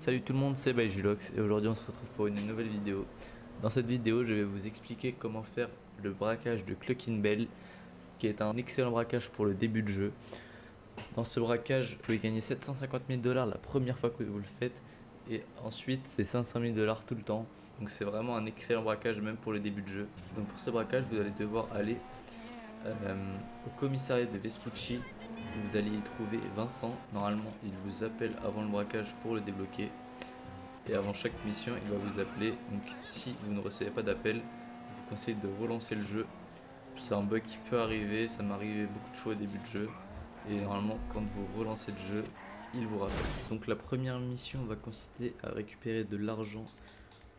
Salut tout le monde, c'est Julox et aujourd'hui on se retrouve pour une nouvelle vidéo. Dans cette vidéo, je vais vous expliquer comment faire le braquage de Clucking Bell, qui est un excellent braquage pour le début de jeu. Dans ce braquage, vous pouvez gagner 750 000 $ la première fois que vous le faites, et ensuite c'est 500 000 $ tout le temps. Donc c'est vraiment un excellent braquage même pour le début de jeu. Donc pour ce braquage, vous allez devoir aller au commissariat de Vespucci. Vous allez y trouver Vincent. Normalement, il vous appelle avant le braquage pour le débloquer. Et avant chaque mission, il va vous appeler. Donc si vous ne recevez pas d'appel, je vous conseille de relancer le jeu. C'est un bug qui peut arriver, ça m'est arrivé beaucoup de fois au début de jeu. Et normalement, quand vous relancez le jeu, il vous rappelle. Donc la première mission va consister à récupérer de l'argent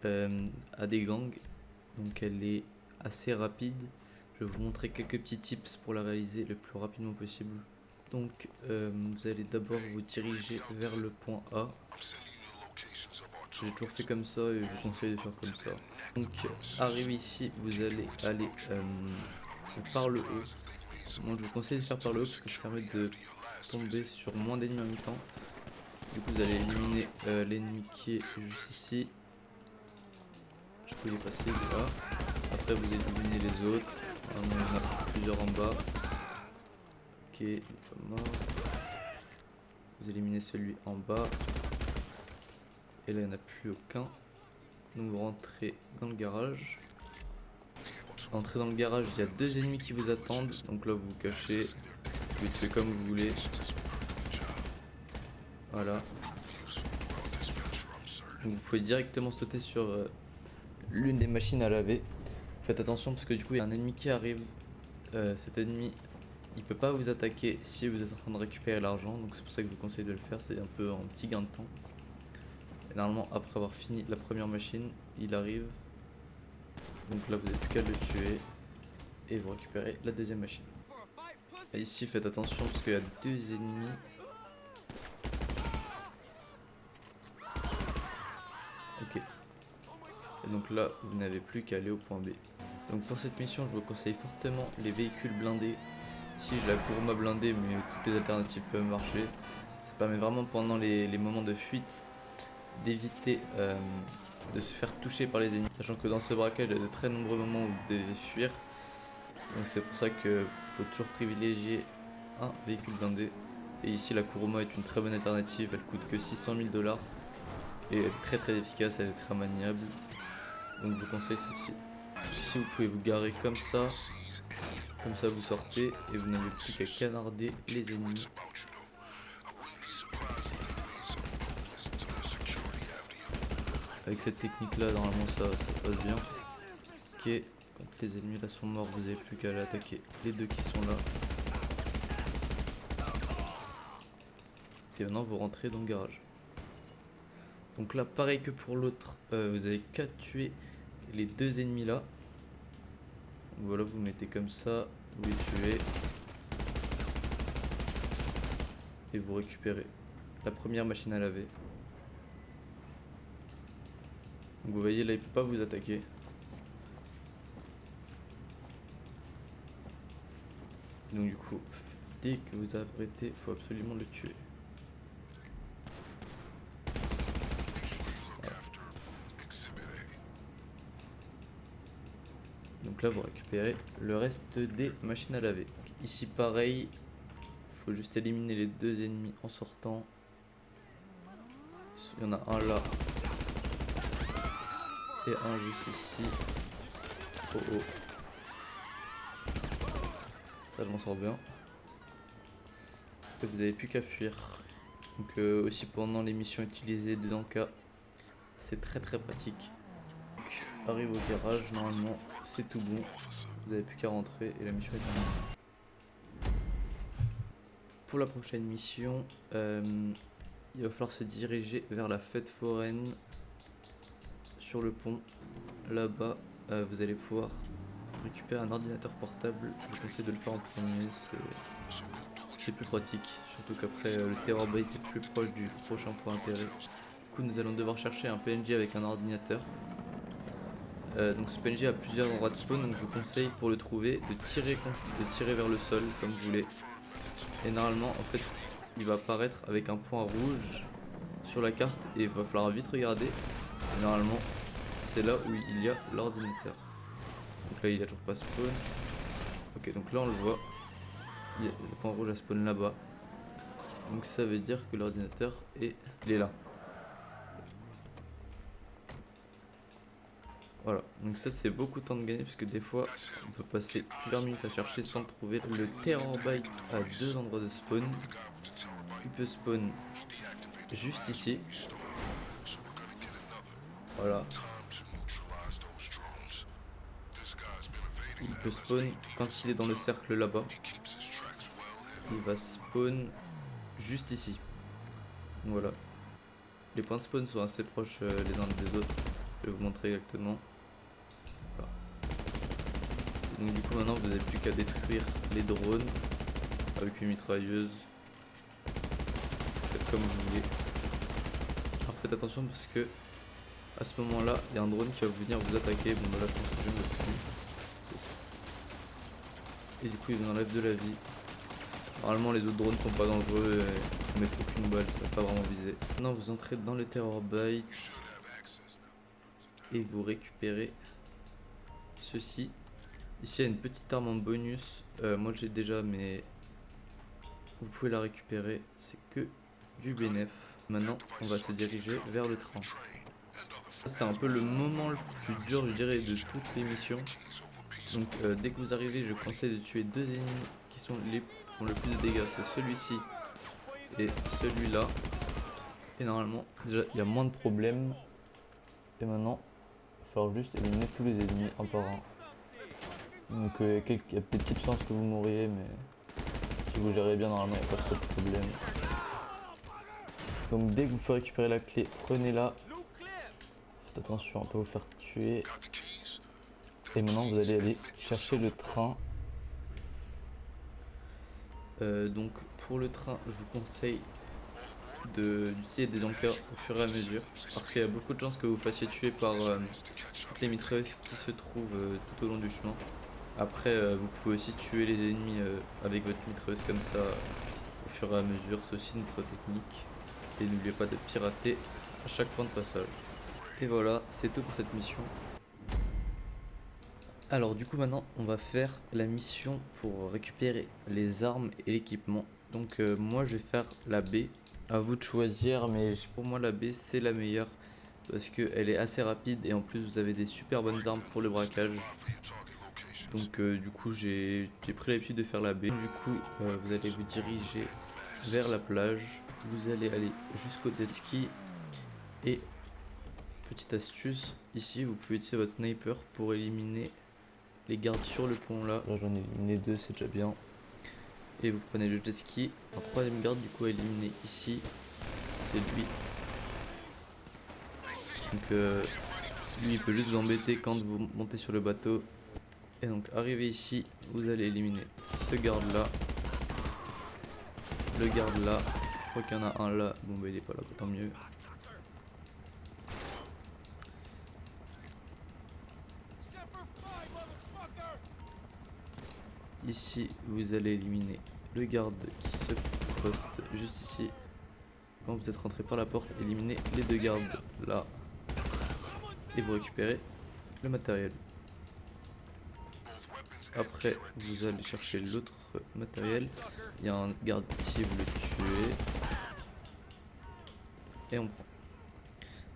à des gangs. Donc elle est assez rapide. Je vais vous montrer quelques petits tips pour la réaliser le plus rapidement possible. Donc vous allez d'abord vous diriger vers le point A. J'ai toujours fait comme ça et je vous conseille de faire comme ça. Donc arrivé ici, vous allez aller par le haut. Moi je vous conseille de faire par le haut parce que ça permet de tomber sur moins d'ennemis en même temps. Du coup vous allez éliminer l'ennemi qui est juste ici. Je peux les passer là. Après vous éliminez les autres. Il y en a plusieurs en bas. Ok, il est pas mort. Vous éliminez celui en bas. Et là il n'y en a plus aucun. Donc vous rentrez dans le garage. Entrez dans le garage, il y a deux ennemis qui vous attendent. Donc là vous vous cachez. Vous pouvez tuer comme vous voulez. Voilà. Donc vous pouvez directement sauter sur l'une des machines à laver. Faites attention parce que du coup il y a un ennemi qui arrive. Cet ennemi il peut pas vous attaquer si vous êtes en train de récupérer l'argent. Donc c'est pour ça que je vous conseille de le faire. C'est un peu un petit gain de temps. Et normalement après avoir fini la première machine, il arrive. Donc là vous n'avez plus qu'à le tuer. Et vous récupérez la deuxième machine. Et ici faites attention parce qu'il y a deux ennemis. Ok. Et donc là vous n'avez plus qu'à aller au point B. Donc pour cette mission je vous conseille fortement les véhicules blindés. Ici j'ai la Kuruma blindée mais toutes les alternatives peuvent marcher. Ça permet vraiment pendant les moments de fuite d'éviter de se faire toucher par les ennemis. Sachant que dans ce braquage il y a de très nombreux moments où vous devez fuir. Donc c'est pour ça qu'il faut toujours privilégier un véhicule blindé. Et ici la Kuruma est une très bonne alternative, elle coûte que 600 000 $. Et elle est très efficace, elle est très maniable. Donc je vous conseille celle-ci. Ici vous pouvez vous garer comme ça vous sortez et vous n'avez plus qu'à canarder les ennemis. Avec cette technique là normalement ça passe bien. Ok, quand les ennemis là sont morts vous n'avez plus qu'à attaquer les deux qui sont là. Et maintenant vous rentrez dans le garage. Donc là pareil que pour l'autre, vous avez qu'à tuer les deux ennemis là. Donc voilà, vous mettez comme ça, vous les tuez. Et vous récupérez la première machine à laver. Donc vous voyez là il peut pas vous attaquer. Donc du coup, dès que vous arrêtez, il faut absolument le tuer. Voilà. Donc là vous récupérez le reste des machines à laver. Donc ici pareil, il faut juste éliminer les deux ennemis en sortant. Il y en a un là. Et un juste ici. Oh oh. Ça je m'en sors bien. Et vous n'avez plus qu'à fuir. Donc aussi pendant les missions utilisées des encas. C'est très pratique. Donc, arrive au garage, normalement c'est tout bon. Vous n'avez plus qu'à rentrer et la mission est terminée. Pour la prochaine mission, il va falloir se diriger vers la fête foraine. Sur le pont, là-bas, vous allez pouvoir récupérer un ordinateur portable. Je vous conseille de le faire en premier, c'est plus pratique. Surtout qu'après, le Terabyte est plus proche du prochain point d'intérêt. Du coup, nous allons devoir chercher un PNJ avec un ordinateur. Donc ce PNJ a plusieurs endroits de spawn, donc je vous conseille pour le trouver de tirer vers le sol comme vous voulez. Et normalement, en fait, il va apparaître avec un point rouge sur la carte et il va falloir vite regarder. Et normalement, c'est là où il y a l'ordinateur. Donc là, il a toujours pas spawn. Ok, donc là, on le voit. Le point rouge a spawn là-bas. Donc ça veut dire que l'ordinateur il est là. Voilà, donc ça c'est beaucoup de temps de gagner parce que des fois on peut passer plusieurs minutes à chercher sans le trouver. Le Terrorbyte a deux endroits de spawn. Il peut spawn juste ici. Voilà. Il peut spawn quand il est dans le cercle là-bas. Il va spawn juste ici. Donc voilà. Les points de spawn sont assez proches les uns des autres. Je vais vous montrer exactement. Voilà. Donc du coup maintenant vous n'avez plus qu'à détruire les drones avec une mitrailleuse. Faites comme vous voulez. Alors faites attention parce que à ce moment là il y a un drone qui va venir vous attaquer. Bon bah là je pense que je vais me le tuer. Et du coup il vous enlève de la vie. Normalement les autres drones sont pas dangereux et vous mettent aucune balle, ça va pas vraiment viser. Maintenant vous entrez dans le Terrorbyte et vous récupérez ceci. Ici il y a une petite arme en bonus, moi j'ai déjà mais vous pouvez la récupérer, c'est que du bénéf. Maintenant on va se diriger vers le train. C'est un peu le moment le plus dur je dirais de toutes les missions. Donc dès que vous arrivez je conseille de tuer deux ennemis qui sont les qui ont le plus de dégâts, c'est celui-ci et celui-là. Et normalement déjà il y a moins de problèmes. Et maintenant il va falloir juste éliminer tous les ennemis un par un. Donc il y a des petites chances que vous mouriez mais si vous gérez bien normalement il n'y a pas trop de problèmes. Donc dès que vous pouvez récupérer la clé, prenez-la. Faites attention à ne pas vous faire tuer. Et maintenant vous allez aller chercher le train. Donc pour le train je vous conseille d'utiliser des encœurs au fur et à mesure. Parce qu'il y a beaucoup de chances que vous fassiez tuer par toutes les mitrailleuses qui se trouvent tout au long du chemin. Après vous pouvez aussi tuer les ennemis avec votre mitrailleuse comme ça au fur et à mesure. C'est aussi notre technique. Et n'oubliez pas de pirater à chaque point de passage. Et voilà, c'est tout pour cette mission. Alors du coup maintenant on va faire la mission pour récupérer les armes et l'équipement. Donc moi je vais faire la B. À vous de choisir mais pour moi la B c'est la meilleure. Parce qu'elle est assez rapide et en plus vous avez des super bonnes armes pour le braquage. Donc du coup j'ai pris l'habitude de faire la B. Du coup vous allez vous diriger vers la plage. Vous allez aller jusqu'au jet ski. Et petite astuce, ici vous pouvez utiliser votre sniper pour éliminer les gardes sur le pont là. Là j'en ai éliminé deux, c'est déjà bien. Et vous prenez le jet ski. Un troisième garde du coup à éliminer ici. C'est lui. Donc lui il peut juste vous embêter quand vous montez sur le bateau. Et donc arrivé ici, vous allez éliminer ce garde là. Le garde là. Je crois qu'il y en a un là. Bon bah il est pas là, tant mieux. Ici, vous allez éliminer le garde qui se poste juste ici. Quand vous êtes rentré par la porte, éliminez les deux gardes là. Et vous récupérez le matériel. Après, vous allez chercher l'autre matériel. Il y a un garde ici, vous le tuez. Et on prend.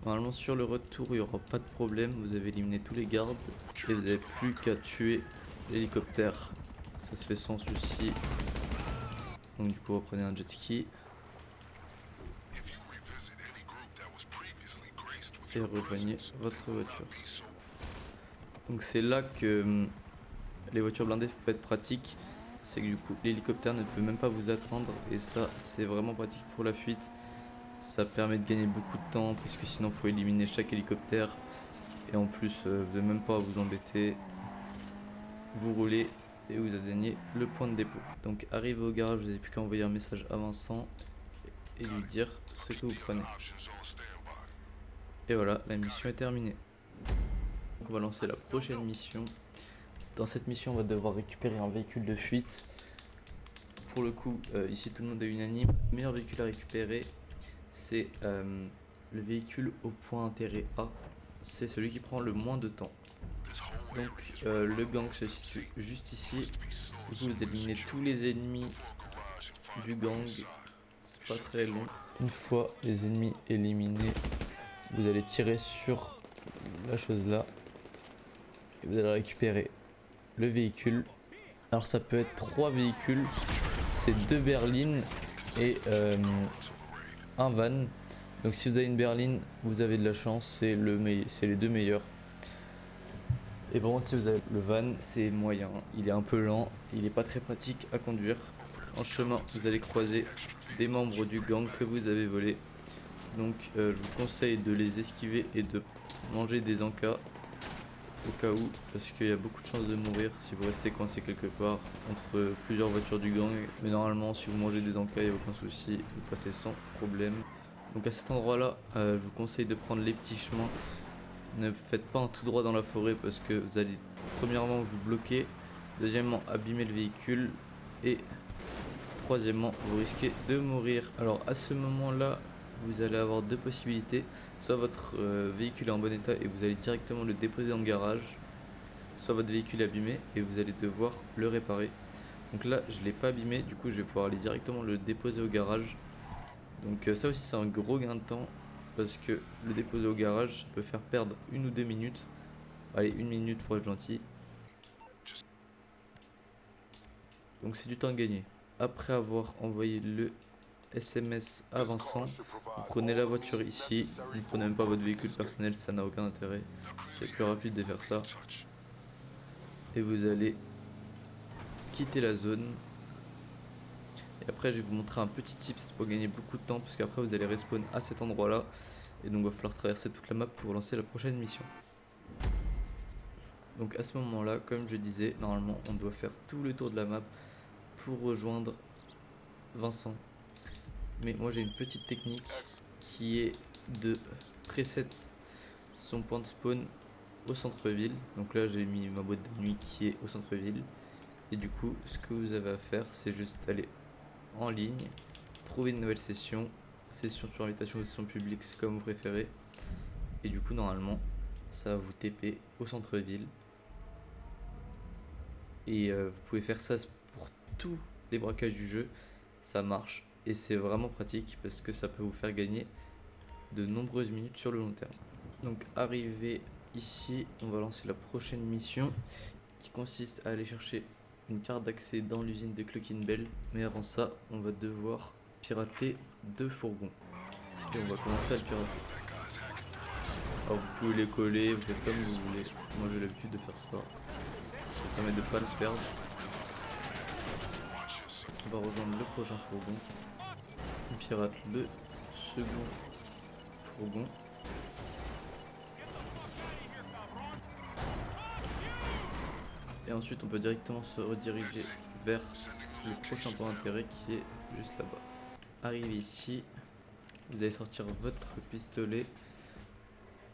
Normalement, sur le retour, il n'y aura pas de problème. Vous avez éliminé tous les gardes. Et vous n'avez plus qu'à tuer l'hélicoptère. Ça se fait sans souci. Donc du coup reprenez un jet ski. Et rejoignez votre voiture. Donc c'est là que les voitures blindées peuvent être pratiques. C'est que du coup l'hélicoptère ne peut même pas vous attendre. Et ça c'est vraiment pratique pour la fuite. Ça permet de gagner beaucoup de temps. Parce que sinon il faut éliminer chaque hélicoptère. Et en plus vous n'avez même pas à vous embêter. Vous roulez. Et vous atteignez le point de dépôt. Donc arrivé au garage, vous n'avez plus qu'à envoyer un message avançant et lui dire ce que vous prenez. Et voilà, la mission est terminée. Donc on va lancer la prochaine mission. Dans cette mission, on va devoir récupérer un véhicule de fuite. Pour le coup, ici tout le monde est unanime. Le meilleur véhicule à récupérer, c'est le véhicule au point d'intérêt A. C'est celui qui prend le moins de temps. Donc le gang se situe juste ici. Du coup vous éliminez tous les ennemis du gang. C'est pas très long. Une fois les ennemis éliminés, vous allez tirer sur la chose là. Et vous allez récupérer le véhicule. Alors ça peut être 3 véhicules. C'est 2 berlines et un van. Donc si vous avez une berline, vous avez de la chance, c'est les 2 meilleurs. Et par contre si vous avez le van, c'est moyen, il est un peu lent, il est pas très pratique à conduire. En chemin, vous allez croiser des membres du gang que vous avez volés. Donc je vous conseille de les esquiver et de manger des encas au cas où, parce qu'il y a beaucoup de chances de mourir si vous restez coincé quelque part entre plusieurs voitures du gang. Mais normalement si vous mangez des encas, il n'y a aucun souci, vous passez sans problème. Donc à cet endroit là, je vous conseille de prendre les petits chemins. Ne faites pas un tout droit dans la forêt parce que vous allez premièrement vous bloquer, deuxièmement abîmer le véhicule et troisièmement vous risquez de mourir. Alors à ce moment là, vous allez avoir 2 possibilités. Soit votre véhicule est en bon état et vous allez directement le déposer dans le garage, soit votre véhicule est abîmé et vous allez devoir le réparer. Donc là je l'ai pas abîmé, du coup je vais pouvoir aller directement le déposer au garage. Donc ça aussi c'est un gros gain de temps parce que le déposer au garage ça peut faire perdre 1 ou 2 minutes. Allez, 1 minute pour être gentil. Donc c'est du temps gagné. Après avoir envoyé le SMS à Vincent, vous prenez la voiture ici, vous ne prenez même pas votre véhicule personnel, ça n'a aucun intérêt. C'est plus rapide de faire ça. Et vous allez quitter la zone. Et après je vais vous montrer un petit tips pour gagner beaucoup de temps parce qu'après vous allez respawn à cet endroit là. Et donc il va falloir traverser toute la map pour lancer la prochaine mission. Donc à ce moment là, comme je disais, normalement on doit faire tout le tour de la map pour rejoindre Vincent. Mais moi j'ai une petite technique qui est de preset son point de spawn au centre-ville. Donc là j'ai mis ma boîte de nuit qui est au centre-ville. Et du coup ce que vous avez à faire c'est juste aller en ligne, trouver une nouvelle session, session sur invitation ou session publique, c'est comme vous préférez. Et du coup normalement ça va vous TP au centre-ville. Et vous pouvez faire ça pour tous les braquages du jeu, ça marche et c'est vraiment pratique parce que ça peut vous faire gagner de nombreuses minutes sur le long terme. Donc arrivé ici, on va lancer la prochaine mission qui consiste à aller chercher une carte d'accès dans l'usine de Cloaking Bell. Mais avant ça, on va devoir pirater 2 fourgons. Et on va commencer à le pirater. Alors vous pouvez les coller, vous faites comme vous voulez. Moi j'ai l'habitude de faire ça. Ça permet de ne pas le perdre. On va rejoindre le prochain fourgon. On pirate le second fourgon. Et ensuite on peut directement se rediriger vers le prochain point d'intérêt qui est juste là-bas. Arrivé ici, vous allez sortir votre pistolet.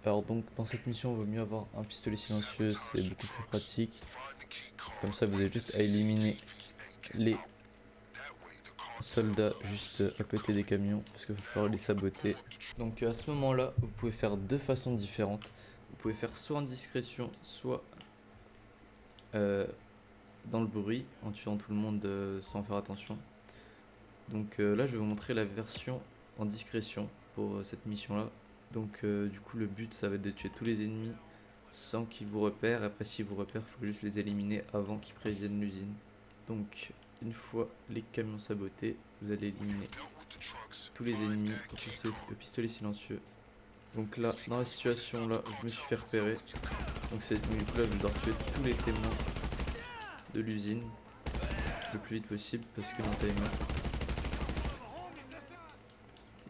Alors donc dans cette mission il vaut mieux avoir un pistolet silencieux, c'est beaucoup plus pratique. Comme ça vous avez juste à éliminer les soldats juste à côté des camions parce qu'il va falloir les saboter. Donc à ce moment là vous pouvez faire 2 façons différentes. Vous pouvez faire soit en discrétion, soit dans le bruit en tuant tout le monde sans faire attention. Donc là je vais vous montrer la version en discrétion pour cette mission là. Donc du coup le but ça va être de tuer tous les ennemis sans qu'ils vous repèrent. Après s'ils vous repèrent, il faut juste les éliminer avant qu'ils préviennent l'usine. Donc une fois les camions sabotés, vous allez éliminer tous les ennemis au pistolet silencieux. Donc là, dans la situation là, je me suis fait repérer. Donc du coup là je vais devoir tuer tous les témoins de l'usine le plus vite possible parce que dans le timer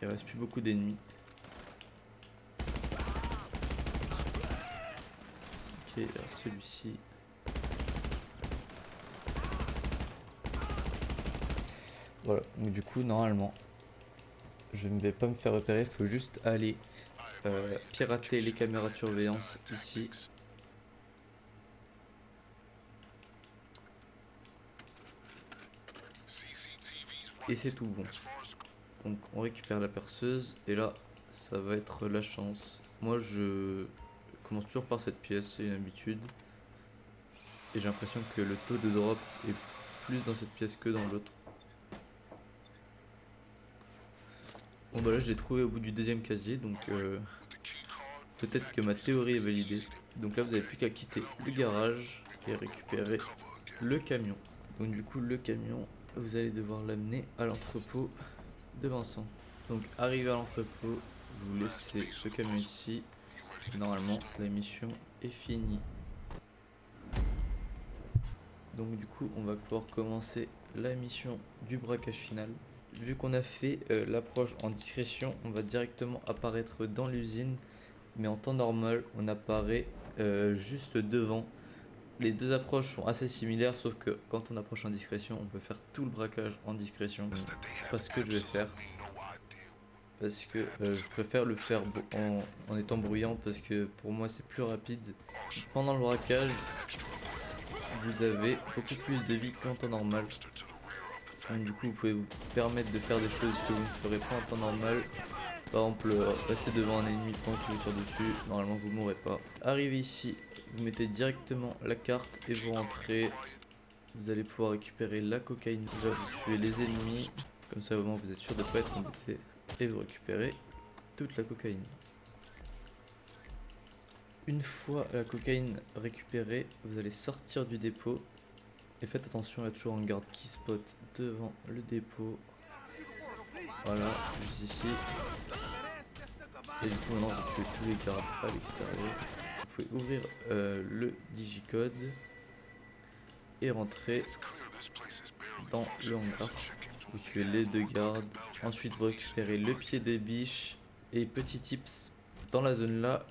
il reste plus beaucoup d'ennemis. Ok, il reste celui-ci. Voilà, donc du coup normalement je ne vais pas me faire repérer, il faut juste aller pirater les caméras de surveillance ici. Et c'est tout bon. Donc on récupère la perceuse et là ça va être la chance. Moi je commence toujours par cette pièce, c'est une habitude. Et j'ai l'impression que le taux de drop est plus dans cette pièce que dans l'autre. Bon bah là je l'ai trouvé au bout du deuxième casier, donc peut-être que ma théorie est validée. Donc là vous n'avez plus qu'à quitter le garage et récupérer le camion. Donc du coup le camion, vous allez devoir l'amener à l'entrepôt de Vincent. Donc arrivé à l'entrepôt, vous laissez ce camion ici. Normalement la mission est finie. Donc du coup on va pouvoir commencer la mission du braquage final. Vu qu'on a fait l'approche en discrétion, on va directement apparaître dans l'usine. Mais en temps normal, on apparaît juste devant. Les deux approches sont assez similaires, sauf que quand on approche en discrétion, on peut faire tout le braquage en discrétion. C'est pas ce que je vais faire. Parce que je préfère le faire en étant bruyant, parce que pour moi c'est plus rapide. Pendant le braquage, vous avez beaucoup plus de vie qu'en temps normal. Donc, du coup, vous pouvez vous permettre de faire des choses que vous ne ferez pas en temps normal. Par exemple, passer devant un ennemi pendant qu'il vous tire dessus, normalement vous mourrez pas. Arrivez ici, vous mettez directement la carte et vous rentrez. Vous allez pouvoir récupérer la cocaïne. Déjà, vous tuez les ennemis, comme ça au moins vous êtes sûr de ne pas être embêté. Et vous récupérez toute la cocaïne. Une fois la cocaïne récupérée, vous allez sortir du dépôt. Et faites attention, il y a toujours un garde qui spot devant le dépôt. Voilà, juste ici. Et du coup maintenant vous tuez tous les gardes à l'extérieur. Vous pouvez ouvrir le digicode et rentrer dans le hangar. Vous tuez les deux gardes. Ensuite vous récupérez le pied des biches. Et petit tips, dans la zone là,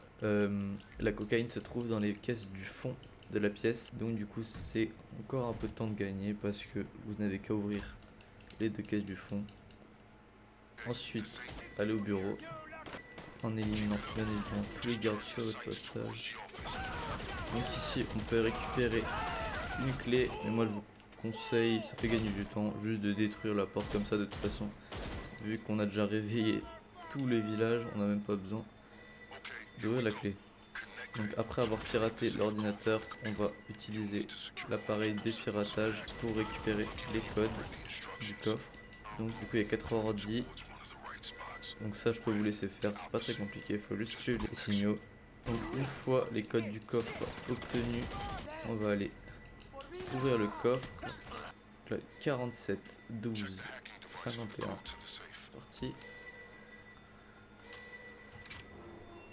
la cocaïne se trouve dans les caisses du fond de la pièce. Donc du coup c'est encore un peu de temps de gagner parce que vous n'avez qu'à ouvrir les deux caisses du fond. Ensuite, allez au bureau en éliminant bien évidemment tous les gardes sur votre passage. Donc ici on peut récupérer une clé, mais moi je vous conseille, ça fait gagner du temps, juste de détruire la porte comme ça de toute façon. Vu qu'on a déjà réveillé tous les villages, on n'a même pas besoin d'ouvrir la clé. Donc après avoir piraté l'ordinateur, on va utiliser l'appareil des piratages pour récupérer les codes du coffre. Donc du coup il y a 4 ordi. Donc ça je peux vous laisser faire, c'est pas très compliqué, il faut juste suivre les signaux. Donc une fois les codes du coffre obtenus, on va aller ouvrir le coffre. Là, 47, 12, 51, c'est parti.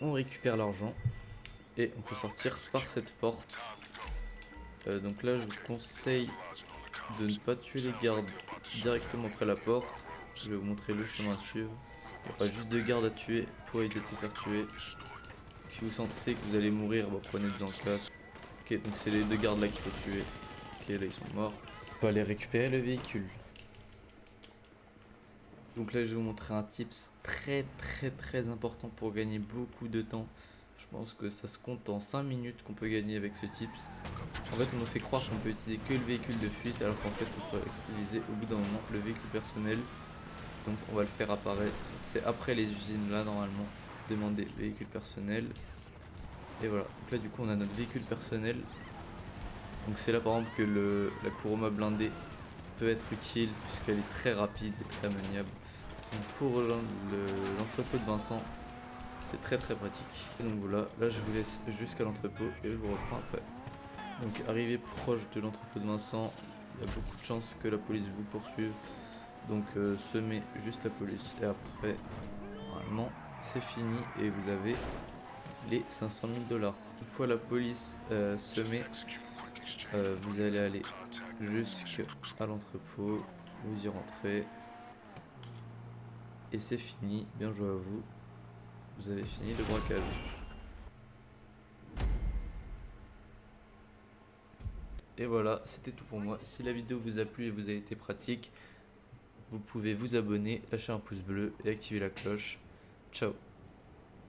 On récupère l'argent et on peut sortir par cette porte. Donc là je vous conseille de ne pas tuer les gardes directement après la porte. Je vais vous montrer le chemin à suivre. Il n'y a pas juste de gardes à tuer pour éviter de se faire tuer. Si vous sentez que vous allez mourir, bah, prenez-en place. Ok, donc c'est les deux gardes là qu'il faut tuer. Ok, là ils sont morts. On peut aller récupérer le véhicule. Donc là je vais vous montrer un tips très important pour gagner beaucoup de temps. Je pense que ça se compte en 5 minutes qu'on peut gagner avec ce tips. En fait on nous fait croire qu'on peut utiliser que le véhicule de fuite, alors qu'en fait on peut utiliser au bout d'un moment le véhicule personnel. Donc on va le faire apparaître, c'est après les usines là normalement. Demander véhicule personnel. Et voilà, donc là du coup on a notre véhicule personnel. Donc c'est là par exemple que la Kuruma blindée peut être utile puisqu'elle est très rapide et très maniable. Donc pour l'entrepôt de Vincent, c'est très pratique. Et donc voilà, là je vous laisse jusqu'à l'entrepôt et je vous reprends après. Donc arrivé proche de l'entrepôt de Vincent, il y a beaucoup de chances que la police vous poursuive. Donc semez juste la police et après normalement c'est fini et vous avez les 500 000 $. Une fois la police semée, vous allez aller jusqu'à l'entrepôt, vous y rentrez et c'est fini. Bien joué à vous, vous avez fini le braquage. Et voilà, c'était tout pour moi. Si la vidéo vous a plu et vous a été pratique, vous pouvez vous abonner, lâcher un pouce bleu et activer la cloche. Ciao.